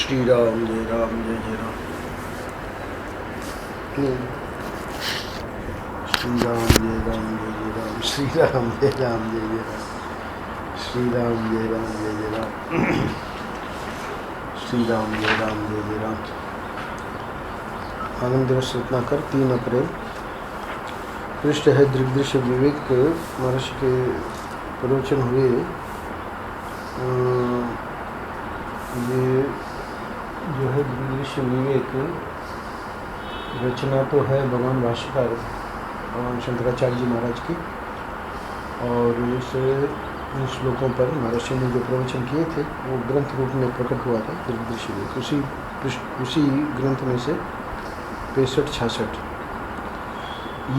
श्री राम जय जय राम। श्री राम जय राम श्री राम जय राम श्री राम जय राम श्री राम जय राम। आनंद दिवस रत्नाकर 3 अप्रैल। पृष्ठ है दृग्दृश्य विवेक महर्षि के प्रवचन हुए। ये जो है दृग्दृश्य विवेक रचना तो है भगवान भाष्यकार भगवान शंकराचार्य जी महाराज की, और इन श्लोकों पर महर्षि ने जो प्रवचन किए थे वो ग्रंथ रूप में प्रकट हुआ था दृग्दृश्य विवेक। उसी ग्रंथ में से 65-66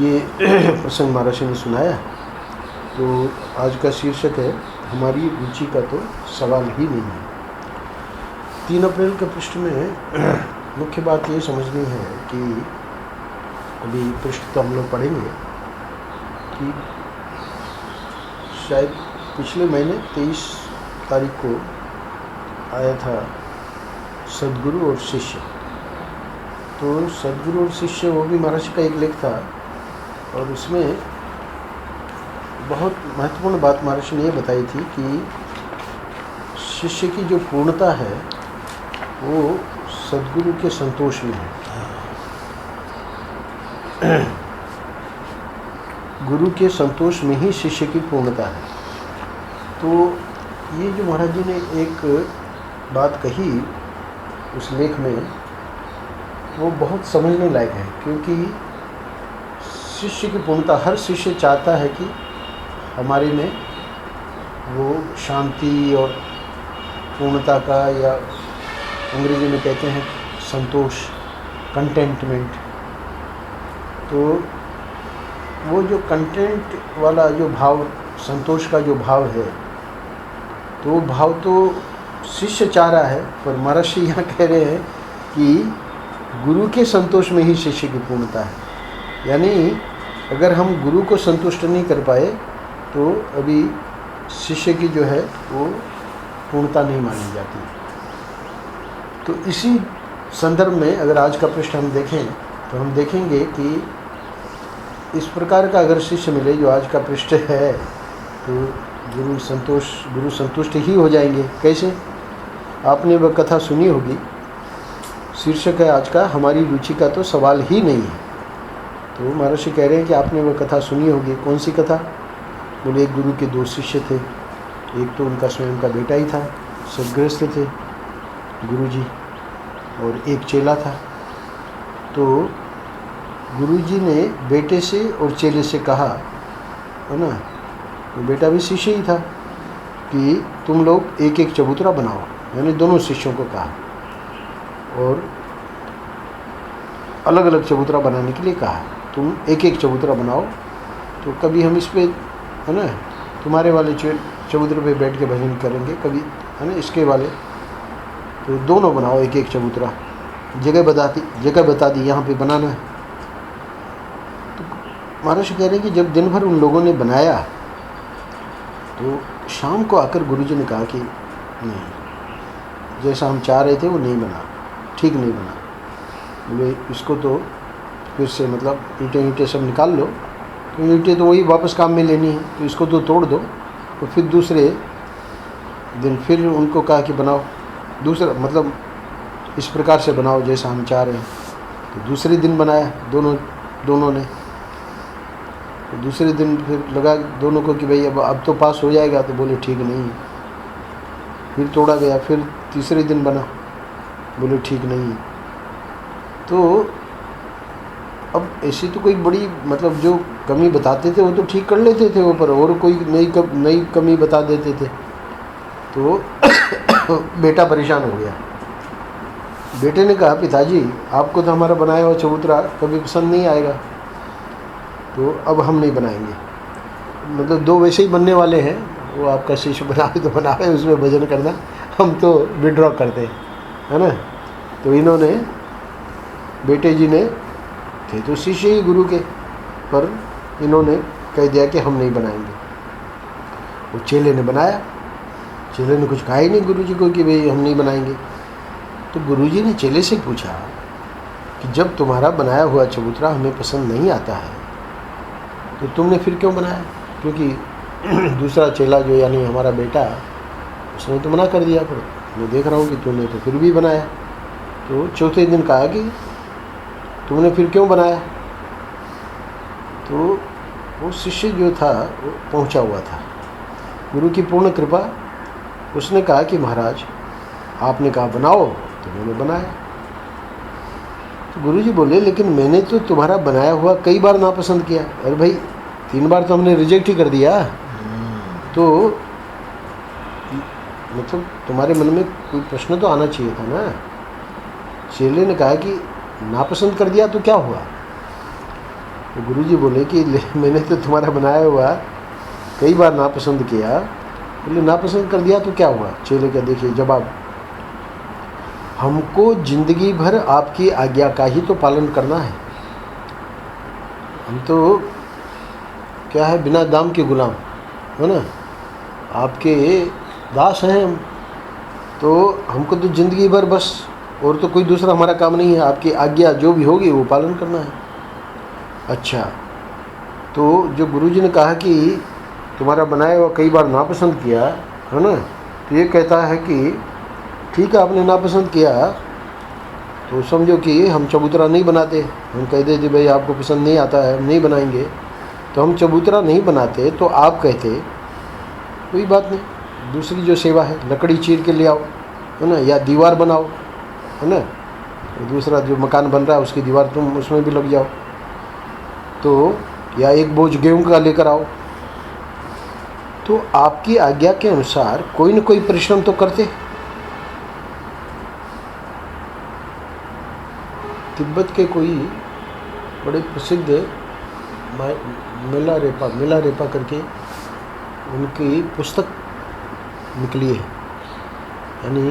ये प्रसंग महर्षि ने सुनाया। तो आज का शीर्षक है हमारी रुचि का तो सवाल ही नहीं है। 3 अप्रैल के पृष्ठ में मुख्य बात ये समझनी है कि अभी पृष्ठ तो हम लोग पढ़ेंगे कि शायद पिछले महीने 23 तारीख को आया था सद्गुरु और शिष्य। तो सद्गुरु और शिष्य वो भी महर्षि का एक लेख था, और उसमें बहुत महत्वपूर्ण बात महर्षि ने ये बताई थी कि शिष्य की जो पूर्णता है वो सद्गुरु के संतोष में है। गुरु के संतोष में ही शिष्य की पूर्णता है। तो ये जो महाराज जी ने एक बात कही उस लेख में, वो बहुत समझने लायक है, क्योंकि शिष्य की पूर्णता, हर शिष्य चाहता है कि हमारे में वो शांति और पूर्णता का, या अंग्रेजी में कहते हैं संतोष, कंटेंटमेंट। तो वो जो कंटेंट वाला जो भाव, संतोष का जो भाव है, तो वो भाव तो शिष्य चाह रहा है, पर महर्षि यहाँ कह रहे हैं कि गुरु के संतोष में ही शिष्य की पूर्णता है। यानी अगर हम गुरु को संतुष्ट नहीं कर पाए तो अभी शिष्य की जो है वो पूर्णता नहीं मानी जाती। तो इसी संदर्भ में अगर आज का पृष्ठ हम देखें तो हम देखेंगे कि इस प्रकार का अगर शिष्य मिले जो आज का पृष्ठ है, तो गुरु संतुष्ट ही हो जाएंगे। कैसे? आपने वह कथा सुनी होगी, शीर्षक है आज का हमारी रुचि का तो सवाल ही नहीं है। तो महर्षि कह रहे हैं कि आपने वह कथा सुनी होगी। कौन सी कथा? बोले एक गुरु के 2 शिष्य थे। एक तो उनका स्वयं का बेटा ही था, सद्गृहस्थ थे गुरुजी, और एक चेला था। तो गुरुजी ने बेटे से और चेले से कहा, है ना, तो बेटा भी शिष्य ही था, कि तुम लोग एक एक चबूतरा बनाओ। यानी दोनों शिष्यों को कहा, और अलग अलग चबूतरा बनाने के लिए कहा, तुम एक एक चबूतरा बनाओ। तो कभी हम इस पे, है ना, तुम्हारे वाले चबूतरे पे बैठ के भजन करेंगे, कभी, है ना, इसके वाले, तो दोनों बनाओ एक एक चबूतरा। जगह बता दी यहाँ पे बनाना है। तो महर्षि कह रहे हैं कि जब दिन भर उन लोगों ने बनाया, तो शाम को आकर गुरुजी ने कहा कि नहीं, जैसा हम चाह रहे थे वो नहीं बना, ठीक नहीं बना। बोले इसको तो फिर से, मतलब ईंटें सब निकाल लो, तो ईंटें तो वही वापस काम में लेनी है, तो इसको तो तोड़ दो। तो फिर दूसरे दिन फिर उनको कहा कि बनाओ दूसरा, मतलब इस प्रकार से बनाओ जैसा हम चाह रहे हैं। तो दूसरे दिन बनाया दोनों ने। तो दूसरे दिन फिर लगा दोनों को कि भाई अब तो पास हो जाएगा, तो बोले ठीक नहीं है। फिर तोड़ा गया, फिर तीसरे दिन बना, बोले ठीक नहीं है। तो अब ऐसी तो कोई बड़ी, मतलब जो कमी बताते थे वो तो ठीक कर लेते थे ऊपर, और कोई नई कमी बता देते थे। तो बेटा परेशान हो गया। बेटे ने कहा, पिताजी आपको तो हमारा बनाया हुआ चबूतरा कभी पसंद नहीं आएगा, तो अब हम नहीं बनाएंगे। मतलब 2 वैसे ही बनने वाले हैं, वो आपका शिष्य बनावे तो बनावे, उसमें भजन करना, हम तो विड्रॉ करते हैं, है ना। तो इन्होंने, बेटे जी ने, थे तो शिष्य ही गुरु के, पर इन्होंने कह दिया कि हम नहीं बनाएंगे। वो चेले ने बनाया। चेले ने कुछ कहा ही नहीं गुरु जी को कि भाई हम नहीं बनाएंगे। तो गुरुजी ने चेले से पूछा कि जब तुम्हारा बनाया हुआ चबूतरा हमें पसंद नहीं आता है तो तुमने फिर क्यों बनाया? क्योंकि दूसरा चेला जो यानी हमारा बेटा, उसने तो मना कर दिया, पर मैं देख रहा हूँ कि तुमने तो फिर भी बनाया। तो चौथे दिन कहा कि तुमने फिर क्यों बनाया? तो वो शिष्य जो था वो पहुँचा हुआ था, गुरु की पूर्ण कृपा, उसने कहा कि महाराज आपने कहा बनाओ तो मैंने बनाया। तो गुरुजी बोले लेकिन मैंने तो तुम्हारा बनाया हुआ कई बार नापसंद किया। अरे भाई 3 बार तो हमने रिजेक्ट ही कर दिया, तो मतलब तुम्हारे मन में कोई प्रश्न तो आना चाहिए था ना। चेले ने कहा कि नापसंद कर दिया तो क्या हुआ? तो गुरुजी बोले कि मैंने तो तुम्हारा बनाया हुआ कई बार नापसंद किया। बोले नापसंद कर दिया तो क्या हुआ? चेले का देखिए जवाब, हमको जिंदगी भर आपकी आज्ञा का ही तो पालन करना है। हम तो क्या है, बिना दाम के गुलाम है ना, आपके दास हैं हम। तो हमको तो ज़िंदगी भर बस और तो कोई दूसरा हमारा काम नहीं है, आपकी आज्ञा जो भी होगी वो पालन करना है। अच्छा, तो जो गुरुजी ने कहा कि तुम्हारा बनाया हुआ कई बार नापसंद किया है ना, तो ये कहता है कि ठीक है आपने नापसंद किया तो समझो कि हम चबूतरा नहीं बनाते। हम कह देते भाई आपको पसंद नहीं आता है, हम नहीं बनाएंगे, तो हम चबूतरा नहीं बनाते। तो आप कहते कोई बात नहीं, दूसरी जो सेवा है लकड़ी चीर के ले आओ है ना, या दीवार बनाओ है ना, दूसरा जो मकान बन रहा है उसकी दीवार तुम उसमें भी लग जाओ, तो या एक बोझ गेहूं का लेकर आओ। तो आपकी आज्ञा के अनुसार कोई न कोई परिश्रम तो करते। तिब्बत के कोई बड़े प्रसिद्ध मिलारेपा करके उनकी पुस्तक निकली है, यानी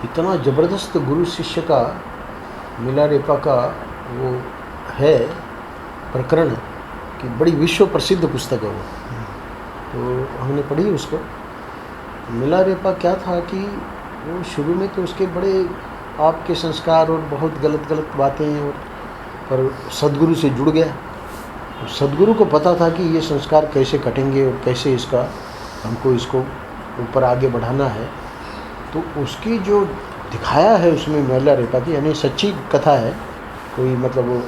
इतना ज़बरदस्त गुरु शिष्य का मिलारेपा का वो है प्रकरण कि बड़ी विश्व प्रसिद्ध पुस्तक है वो। तो हमने पढ़ी उसको। मिलारेपा क्या था कि वो शुरू में तो उसके बड़े आपके संस्कार और बहुत गलत बातें, और पर सदगुरु से जुड़ गया। तो सदगुरु को पता था कि ये संस्कार कैसे कटेंगे और कैसे इसका हमको इसको ऊपर आगे बढ़ाना है। तो उसकी जो दिखाया है उसमें मिलारेपा की, यानी सच्ची कथा है, कोई मतलब वो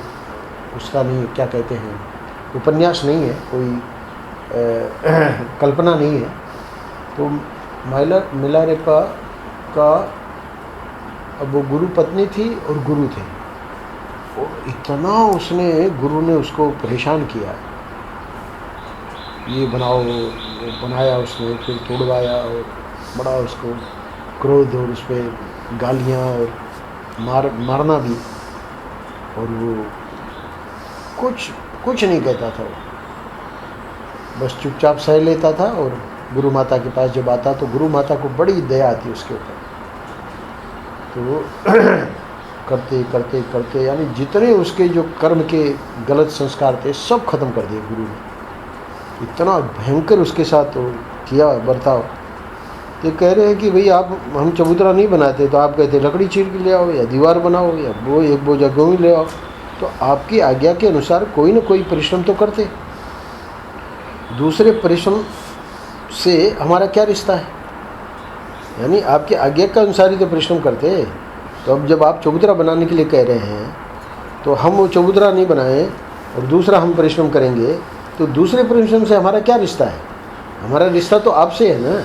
उसका नहीं, क्या कहते हैं, उपन्यास नहीं है, कोई कल्पना नहीं है। तो मिलारेपा का अब वो गुरु पत्नी थी और गुरु थे, और इतना उसने गुरु ने उसको परेशान किया, ये बनाओ, बनाया उसने, फिर तोड़वाया, और बड़ा उसको क्रोध और उस पर गालियाँ और मारना भी, और वो कुछ नहीं कहता था, वो बस चुपचाप सह लेता था। और गुरु माता के पास जब आता तो गुरु माता को बड़ी दया आती उसके ऊपर। तो करते करते करते यानी जितने उसके जो कर्म के गलत संस्कार थे सब खत्म कर दिए गुरु ने। इतना भयंकर उसके साथ तो किया बर्ताव। तो कह रहे हैं कि भाई आप, हम चबूतरा नहीं बनाते, तो आप कहते लकड़ी चीर के ले आओ, या दीवार बनाओ, या वो एक बोझा गेहूं ले आओ। तो आपकी आज्ञा के अनुसार कोई न कोई परिश्रम तो करते, दूसरे परिश्रम से हमारा क्या रिश्ता है? यानी आपकी आज्ञा के अनुसार ही तो परिश्रम करते। तो अब जब आप चबूतरा बनाने के लिए कह रहे हैं, तो हम वो चबूतरा नहीं बनाएं और दूसरा हम परिश्रम करेंगे, तो दूसरे परिश्रम से हमारा क्या रिश्ता है? हमारा रिश्ता तो आपसे है ना।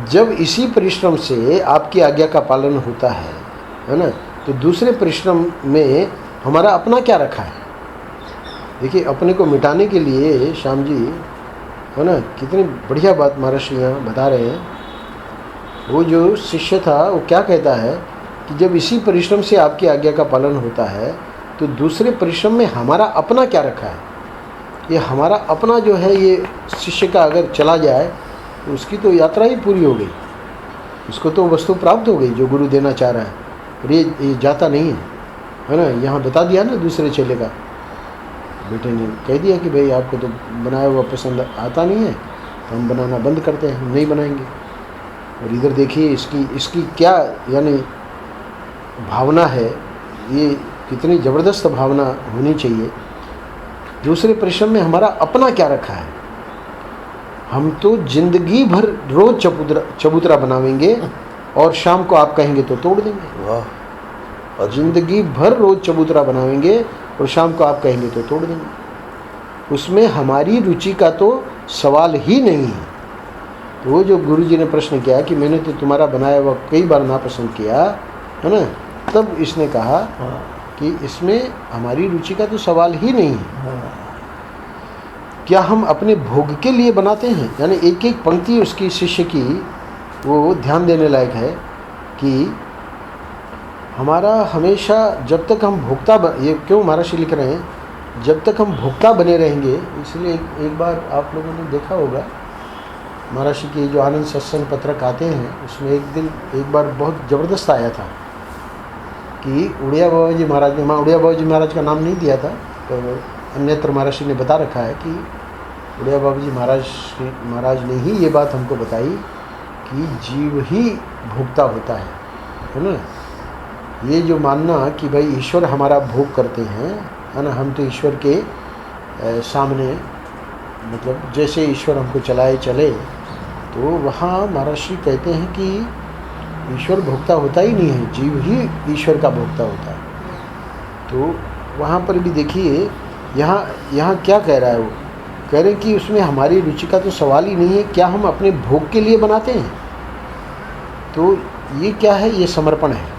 जब इसी परिश्रम से आपकी आज्ञा का पालन होता है ना, तो दूसरे परिश्रम में हमारा अपना क्या रखा है? देखिए, अपने को मिटाने के लिए श्याम जी है ना, कितनी बढ़िया बात महर्षि यहाँ बता रहे हैं। वो जो शिष्य था वो क्या कहता है कि जब इसी परिश्रम से आपकी आज्ञा का पालन होता है, तो दूसरे परिश्रम में हमारा अपना क्या रखा है? ये हमारा अपना जो है, ये शिष्य का अगर चला जाए तो उसकी तो यात्रा ही पूरी हो गई, उसको तो वस्तु प्राप्त हो गई जो गुरु देना चाह रहा है। और ये जाता नहीं है ना। यहाँ बता दिया ना दूसरे चेले का, बेटे ने कह दिया कि भाई आपको तो बनाया हुआ पसंद आता नहीं है, तो हम बनाना बंद करते हैं, हम नहीं बनाएंगे। और इधर देखिए इसकी क्या यानी भावना है, ये कितनी ज़बरदस्त भावना होनी चाहिए। दूसरे प्रश्न में हमारा अपना क्या रखा है। हम तो जिंदगी भर रोज चबूतरा बनावेंगे और शाम को आप कहेंगे तो तोड़ देंगे। वाह। और जिंदगी भर रोज चबूतरा बनावेंगे और शाम को आप कहेंगे तो तोड़ देंगे। उसमें हमारी रुचि का तो सवाल ही नहीं है। तो वो जो गुरुजी ने प्रश्न किया कि मैंने तो तुम्हारा बनाया हुआ कई बार नापसंद किया है ना, तब इसने कहा कि इसमें हमारी रुचि का तो सवाल ही नहीं है। क्या हम अपने भोग के लिए बनाते हैं? यानी एक एक पंक्ति उसकी शिष्य की वो ध्यान देने लायक है कि हमारा हमेशा जब तक हम भोक्ता ये क्यों महाराज लिख रहे हैं, जब तक हम भोक्ता बने रहेंगे। इसलिए एक बार आप लोगों ने देखा होगा महाराज की जो आनंद सत्संग पत्रक आते हैं उसमें एक बार बहुत ज़बरदस्त आया था कि उड़िया बाबा जी महाराज ने, उड़िया बाबा जी महाराज का नाम नहीं दिया था, तो अन्यत्र महाराज ने बता रखा है कि उड़िया बाबा जी महाराज ने ही ये बात हमको बताई कि जीव ही भोक्ता होता है ना। ये जो मानना कि भाई ईश्वर हमारा भोग करते हैं, है ना, हम तो ईश्वर के सामने मतलब जैसे ईश्वर हमको चलाए चले, तो वहाँ महर्षि कहते हैं कि ईश्वर भोक्ता होता ही नहीं है, जीव ही ईश्वर का भोक्ता होता है। तो वहाँ पर भी देखिए यहाँ क्या कह रहा है, वो कह रहे हैं कि उसमें हमारी रुचि का तो सवाल ही नहीं है। क्या हम अपने भोग के लिए बनाते हैं? तो ये क्या है? ये समर्पण है।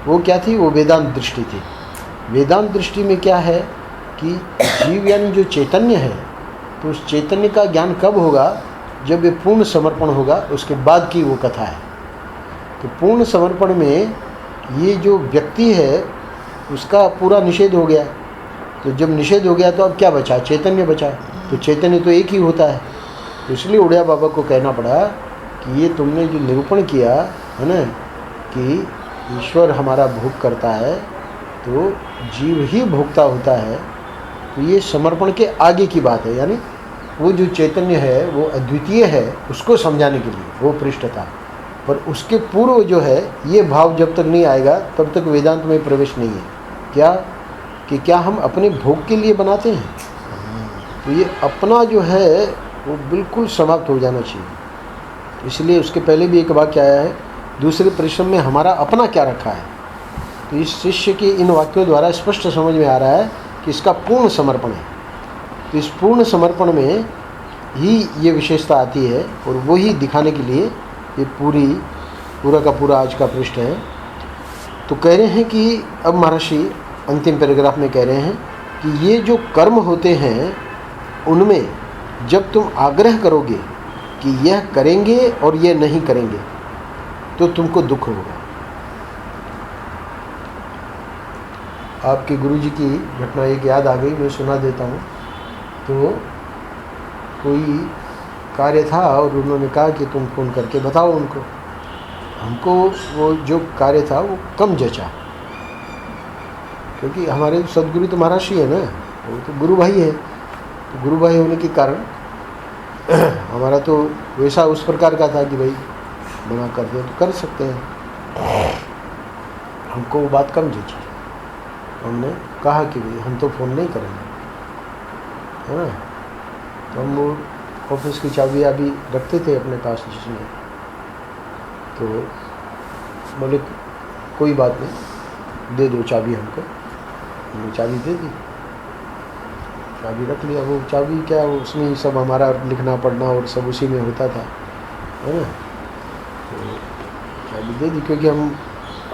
वो क्या थी? वो वेदांत दृष्टि थी। वेदांत दृष्टि में क्या है कि जीव यानी जो चैतन्य है, तो उस चैतन्य का ज्ञान कब होगा? जब ये पूर्ण समर्पण होगा, उसके बाद की वो कथा है। तो पूर्ण समर्पण में ये जो व्यक्ति है उसका पूरा निषेध हो गया। तो जब निषेध हो गया तो अब क्या बचा? चैतन्य बचा। तो चैतन्य तो एक ही होता है। तो इसलिए उड़िया बाबा को कहना पड़ा कि ये तुमने जो निरूपण किया है ना कि ईश्वर हमारा भोग करता है, तो जीव ही भोगता होता है, तो ये समर्पण के आगे की बात है। यानी वो जो चैतन्य है वो अद्वितीय है, उसको समझाने के लिए वो पृष्ठ था। पर उसके पूर्व जो है ये भाव जब तक नहीं आएगा तब तक वेदांत में प्रवेश नहीं है। क्या कि क्या हम अपने भोग के लिए बनाते हैं? तो ये अपना जो है वो बिल्कुल समाप्त हो जाना चाहिए। इसलिए उसके पहले भी एक वाक्य आया है, दूसरे परिश्रम में हमारा अपना क्या रखा है। तो इस शिष्य के इन वाक्यों द्वारा स्पष्ट समझ में आ रहा है कि इसका पूर्ण समर्पण है। तो इस पूर्ण समर्पण में ही ये विशेषता आती है, और वो ही दिखाने के लिए ये पूरा का पूरा आज का पृष्ठ है। तो कह रहे हैं कि अब महर्षि अंतिम पैराग्राफ में कह रहे हैं कि ये जो कर्म होते हैं उनमें जब तुम आग्रह करोगे कि यह करेंगे और यह नहीं करेंगे तो तुमको दुख होगा। आपके गुरुजी की घटना एक याद आ गई, मैं सुना देता हूँ। तो कोई कार्य था और उन्होंने कहा कि तुम फ़ोन करके बताओ उनको। हमको वो जो कार्य था वो कम जचा, क्योंकि हमारे सदगुरु तो महाराज ही है ना, वो तो गुरु भाई है। तो गुरु भाई होने के कारण हमारा तो वैसा उस प्रकार का था कि भाई मना कर दे तो कर सकते हैं। हमको वो बात कम जची। हमने कहा कि भाई हम तो फ़ोन नहीं करेंगे, है ना। तो हम वो ऑफिस की चाबी अभी रखते थे अपने पास जिसमें, तो बोले कोई बात नहीं, दे दो चाबी हमको। हमने चाबी दे दी, चाबी रख लिया। वो चाबी क्या, उसमें ही सब हमारा लिखना पढ़ना और सब उसी में होता था, है ना। तो चाबी दे दी, क्योंकि हम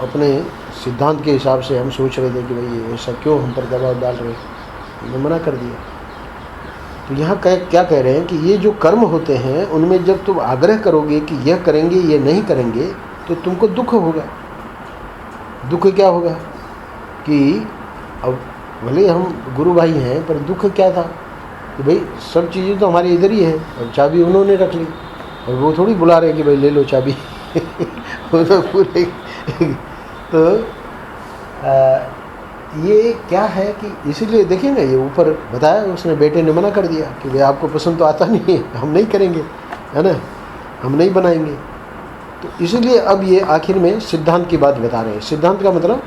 अपने सिद्धांत के हिसाब से हम सोच रहे थे कि भाई ऐसा क्यों हम पर दबाव डाल रहे, हमने मना कर दिया। तो यहाँ क्या कह रहे हैं कि ये जो कर्म होते हैं उनमें जब तुम आग्रह करोगे कि यह करेंगे ये नहीं करेंगे तो तुमको दुख होगा। दुख क्या होगा कि अब भले हम गुरु भाई हैं, पर दुख क्या था कि भाई सब चीज़ें तो हमारी इधर ही है, और चाबी उन्होंने रख ली, और वो थोड़ी बुला रहे कि भाई ले लो चाबी। वो तो पूरे तो ये क्या है कि इसीलिए देखिए ना, ये ऊपर बताया उसने, बेटे ने मना कर दिया कि भाई आपको पसंद तो आता नहीं है, हम नहीं करेंगे, है ना, हम नहीं बनाएंगे। तो इसीलिए अब ये आखिर में सिद्धांत की बात बता रहे हैं। सिद्धांत का मतलब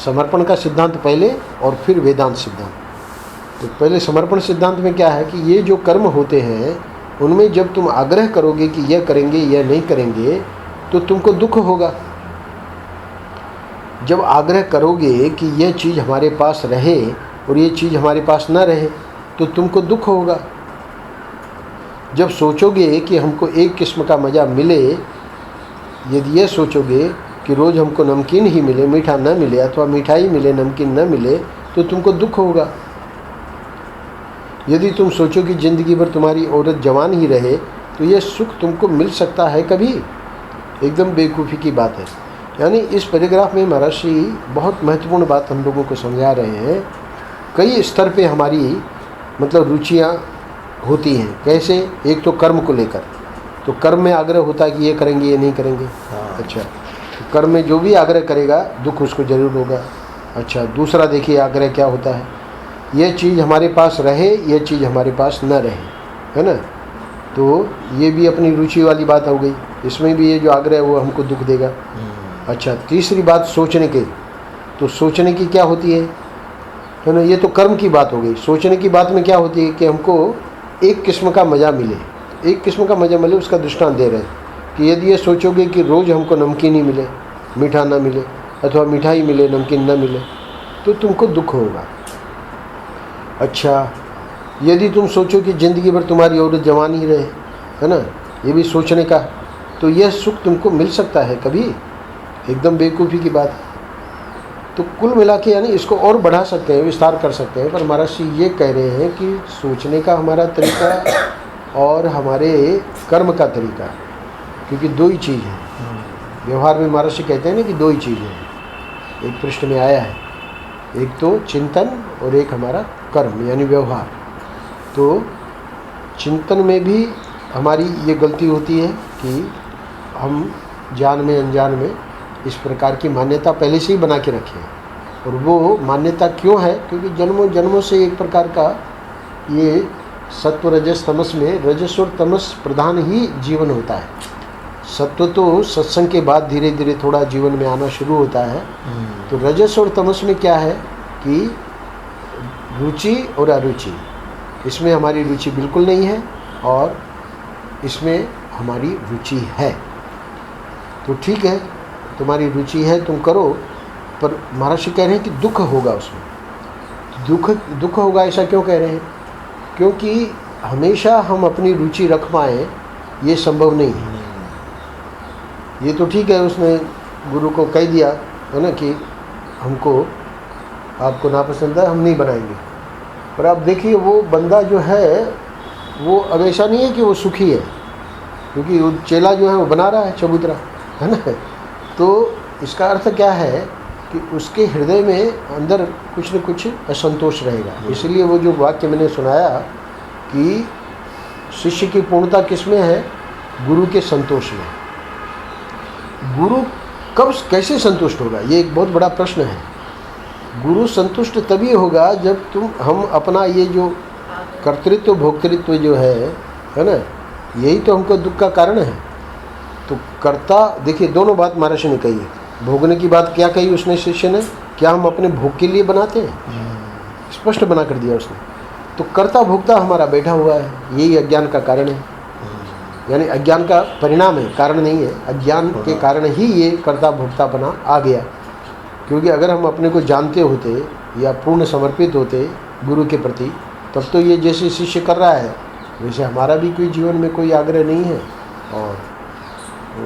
समर्पण का सिद्धांत पहले और फिर वेदांत सिद्धांत। तो पहले समर्पण सिद्धांत में क्या है कि ये जो कर्म होते हैं उनमें जब तुम आग्रह करोगे कि यह करेंगे यह नहीं करेंगे तो तुमको दुख होगा। जब आग्रह करोगे कि यह चीज़ हमारे पास रहे और ये चीज़ हमारे पास ना रहे तो तुमको दुख होगा। जब सोचोगे कि हमको एक किस्म का मज़ा मिले, यदि यह सोचोगे कि रोज़ हमको नमकीन ही मिले, मीठा न मिले, अथवा मिठाई मिले नमकीन न मिले, तो तुमको दुख होगा। यदि तुम सोचो कि ज़िंदगी भर तुम्हारी औरत जवान ही रहे तो यह सुख तुमको मिल सकता है कभी? एकदम बेवकूफ़ी की बात है। यानी इस पैराग्राफ में महर्षि बहुत महत्वपूर्ण बात हम लोगों को समझा रहे हैं। कई स्तर पे हमारी मतलब रुचियाँ होती हैं। कैसे? एक तो कर्म को लेकर, तो कर्म में आग्रह होता है कि ये करेंगे ये नहीं करेंगे। अच्छा, तो कर्म में जो भी आग्रह करेगा दुख उसको जरूर होगा। अच्छा, दूसरा देखिए आग्रह क्या होता है, ये चीज़ हमारे पास रहे, ये चीज़ हमारे पास न रहे, है ना। तो ये भी अपनी रुचि वाली बात हो गई। इसमें भी ये जो आग्रह है वो हमको दुख देगा। अच्छा, तीसरी बात सोचने की, तो सोचने की क्या होती है ना, ये तो कर्म की बात हो गई। सोचने की बात में क्या होती है कि हमको एक किस्म का मज़ा मिले, एक किस्म का मज़ा मिले। उसका दृष्टांत दे रहे हैं कि यदि ये सोचोगे कि रोज़ हमको नमकीन ही मिले, मीठा ना मिले, अथवा मिठाई मिले नमकीन ना मिले, तो तुमको दुख होगा। अच्छा, यदि तुम सोचो कि ज़िंदगी भर तुम्हारी औरत जवान ही रहे, है ना, ये भी सोचने का, तो यह सुख तुमको मिल सकता है कभी? एकदम बेवकूफ़ी की बात है। तो कुल मिला के यानी इसको और बढ़ा सकते हैं, विस्तार कर सकते हैं, पर महर्षि ये कह रहे हैं कि सोचने का हमारा तरीका और हमारे कर्म का तरीका, क्योंकि दो ही चीज़ है। व्यवहार में महर्षि कहते हैं ना कि दो ही चीज़ है, एक पृष्ठ में आया है, एक तो चिंतन और एक हमारा कर्म यानी व्यवहार। तो चिंतन में भी हमारी ये गलती होती है कि हम जान में अनजान में इस प्रकार की मान्यता पहले से ही बना के रखे हैं। और वो मान्यता क्यों है? क्योंकि जन्मों जन्मों से एक प्रकार का ये सत्व रजस तमस में रजस और तमस प्रधान ही जीवन होता है। सत्व तो सत्संग के बाद धीरे धीरे थोड़ा जीवन में आना शुरू होता है। तो रजस और तमस में क्या है कि रुचि और अरुचि, इसमें हमारी रुचि बिल्कुल नहीं है और इसमें हमारी रुचि है। तो ठीक है, तुम्हारी रुचि है, तुम करो, पर महर्षि कह रहे हैं कि दुख होगा उसमें। दुख होगा ऐसा क्यों कह रहे हैं? क्योंकि हमेशा हम अपनी रुचि रख पाएँ ये संभव नहीं है। ये तो ठीक है, उसने गुरु को कह दिया है ना कि हमको आपको नापसंद है, हम नहीं बनाएंगे। पर आप देखिए वो बंदा जो है वो अब ऐसा नहीं है कि वो सुखी है, क्योंकि वो चेला जो है वो बना रहा है चबूतरा, है ना। तो इसका अर्थ क्या है कि उसके हृदय में अंदर कुछ न कुछ असंतोष रहेगा। इसलिए वो जो वाक्य मैंने सुनाया कि शिष्य की पूर्णता किस में है? गुरु के संतोष में। गुरु कब कैसे संतुष्ट होगा, ये एक बहुत बड़ा प्रश्न है। गुरु संतुष्ट तभी होगा जब हम अपना ये जो कर्तृत्व भोक्तृत्व जो है ना, यही तो हमको दुख का कारण है। तो कर्ता, देखिए दोनों बात महर्षि ने कही है। भोगने की बात क्या कही उसने शिष्य ने? क्या हम अपने भोग के लिए बनाते हैं? स्पष्ट बना कर दिया उसने। तो कर्ता भोक्ता हमारा बैठा हुआ है, यही अज्ञान का कारण है। यानी अज्ञान का परिणाम है, कारण नहीं है। अज्ञान के कारण ही ये कर्ता भोक्ता बना आ गया। क्योंकि अगर हम अपने को जानते होते या पूर्ण समर्पित होते गुरु के प्रति, तब तो ये जैसे शिष्य कर रहा है वैसे हमारा भी कोई जीवन में कोई आग्रह नहीं है। और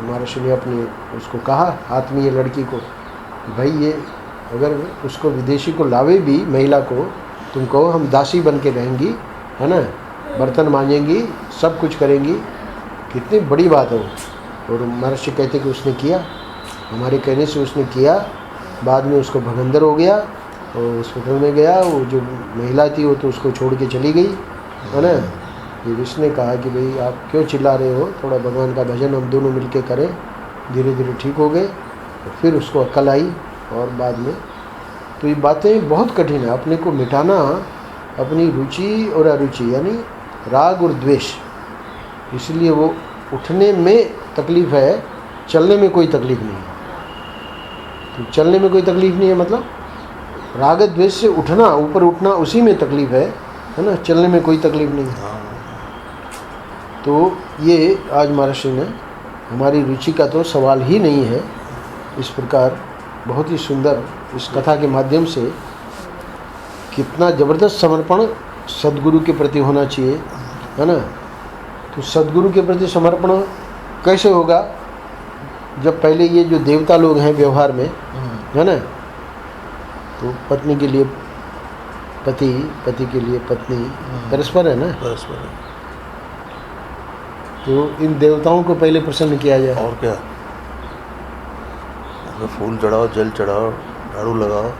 महर्षि ने अपने उसको कहा, आत्मीय लड़की को, भाई ये अगर उसको विदेशी को लावे भी, महिला को, तुम कहो हम दासी बन के रहेंगी, है ना, बर्तन मांजेंगी, सब कुछ करेंगी, कितनी बड़ी बात है वो। और महर्षि कहते कि उसने किया, हमारे कहने से उसने किया। बाद में उसको भगंदर हो गया और उस होटल में गया, वो जो महिला थी वो तो उसको छोड़ के चली गई, है ना। ये विष्णु ने कहा कि भाई आप क्यों चिल्ला रहे हो, थोड़ा भगवान का भजन हम दोनों मिलके करें। धीरे धीरे ठीक हो गए। तो फिर उसको अक्ल आई और बाद में तो ये बातें बहुत कठिन है। अपने को मिटाना, अपनी रुचि और अरुचि यानी राग और द्वेष, इसलिए वो उठने में तकलीफ़ है चलने में कोई तकलीफ नहीं है। तो चलने में कोई तकलीफ नहीं है मतलब राग द्वेष से उठना, ऊपर उठना, उसी में तकलीफ है ना, चलने में कोई तकलीफ नहीं है। तो ये आज महर्षि ने, हमारी रुचि का तो सवाल ही नहीं है। इस प्रकार बहुत ही सुंदर इस कथा के माध्यम से कितना ज़बरदस्त समर्पण सद्गुरु के प्रति होना चाहिए, है ना। तो सद्गुरु के प्रति समर्पण कैसे होगा, जब पहले ये जो देवता लोग हैं व्यवहार में, है ना, तो पत्नी के लिए पति, पति के लिए पत्नी, परस्पर है ना, परस्पर है। तो इन देवताओं को पहले प्रसन्न किया जाए। और क्या, फूल चढ़ाओ, जल चढ़ाओ, झाड़ू लगाओ,